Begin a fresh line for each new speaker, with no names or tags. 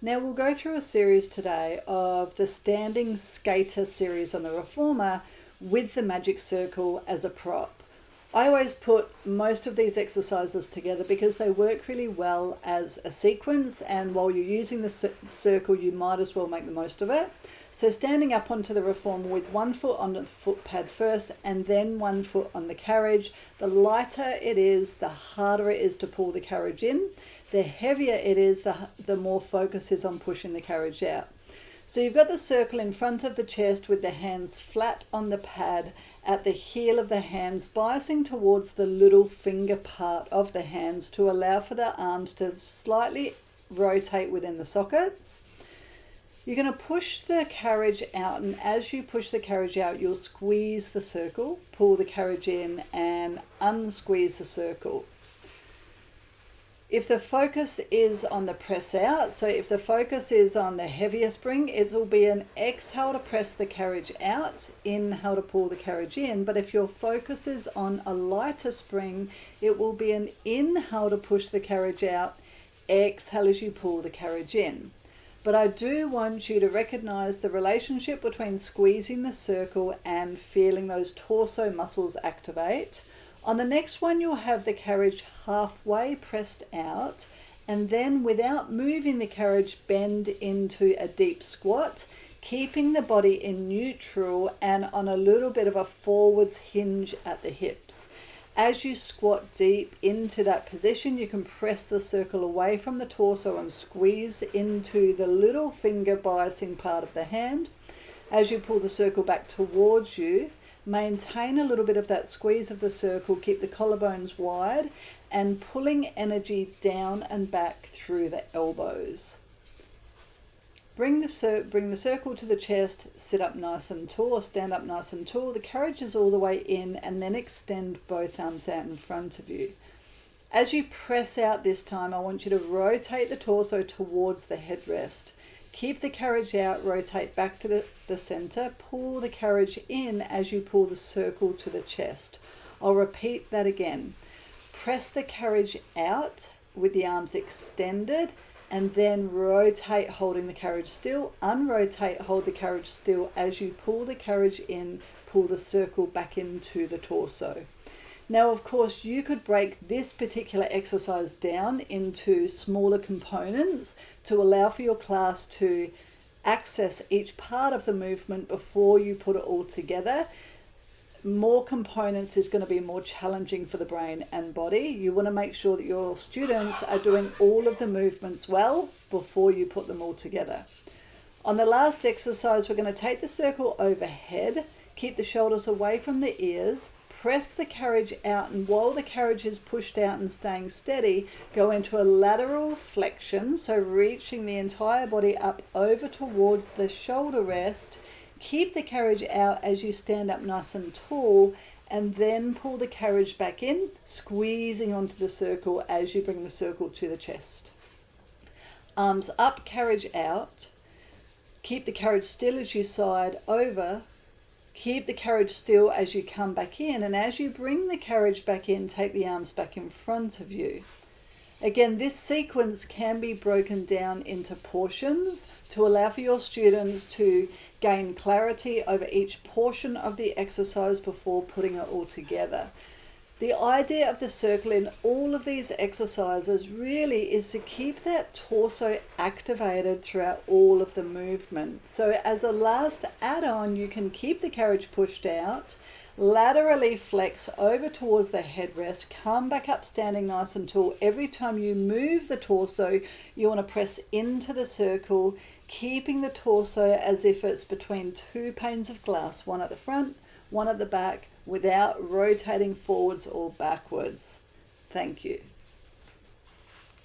Now we'll go through a series today of the standing skater series on the reformer with the magic circle as a prop. I always put most of these exercises together because they work really well as a sequence, and while you're using the circle you might as well make the most of it. So standing up onto the reformer with one foot on the foot pad first and then one foot on the carriage. The lighter it is, the harder it is to pull the carriage in. The heavier it is, the more focus is on pushing the carriage out. So you've got the circle in front of the chest with the hands flat on the pad at the heel of the hands, biasing towards the little finger part of the hands to allow for the arms to slightly rotate within the sockets. You're going to push the carriage out, and as you push the carriage out, you'll squeeze the circle, pull the carriage in and unsqueeze the circle. If the focus is on the press out, so if the focus is on the heavier spring, it will be an exhale to press the carriage out, inhale to pull the carriage in. But if your focus is on a lighter spring, it will be an inhale to push the carriage out, exhale as you pull the carriage in. But I do want you to recognize the relationship between squeezing the circle and feeling those torso muscles activate. On the next one, you'll have the carriage halfway pressed out, and then without moving the carriage, bend into a deep squat, keeping the body in neutral and on a little bit of a forwards hinge at the hips. As you squat deep into that position, you can press the circle away from the torso and squeeze into the little finger biasing part of the hand. As you pull the circle back towards you, maintain a little bit of that squeeze of the circle, keep the collarbones wide and pulling energy down and back through the elbows. Bring the circle to the chest, sit up nice and tall, or stand up nice and tall. The carriage is all the way in, and then extend both arms out in front of you. As you press out this time, I want you to rotate the torso towards the headrest. Keep the carriage out, rotate back to the center, pull the carriage in as you pull the circle to the chest. I'll repeat that again. Press the carriage out with the arms extended, and then rotate holding the carriage still, unrotate, hold the carriage still. As you pull the carriage in, pull the circle back into the torso. Now, of course, you could break this particular exercise down into smaller components to allow for your class to access each part of the movement before you put it all together. More components is going to be more challenging for the brain and body. You want to make sure that your students are doing all of the movements well before you put them all together. On the last exercise, we're going to take the circle overhead, keep the shoulders away from the ears, press the carriage out, and while the carriage is pushed out and staying steady, go into a lateral flexion, so reaching the entire body up over towards the shoulder rest. Keep the carriage out as you stand up nice and tall, and then pull the carriage back in, squeezing onto the circle as you bring the circle to the chest. Arms up, carriage out. Keep the carriage still as you side over. Keep the carriage still as you come back in, and as you bring the carriage back in, take the arms back in front of you. Again, this sequence can be broken down into portions to allow for your students to gain clarity over each portion of the exercise before putting it all together. The idea of the circle in all of these exercises really is to keep that torso activated throughout all of the movement. So as a last add-on, you can keep the carriage pushed out, laterally flex over towards the headrest, come back up standing nice and tall. Every time you move the torso, you want to press into the circle, keeping the torso as if it's between two panes of glass, one at the front, one at the back, without rotating forwards or backwards. Thank you.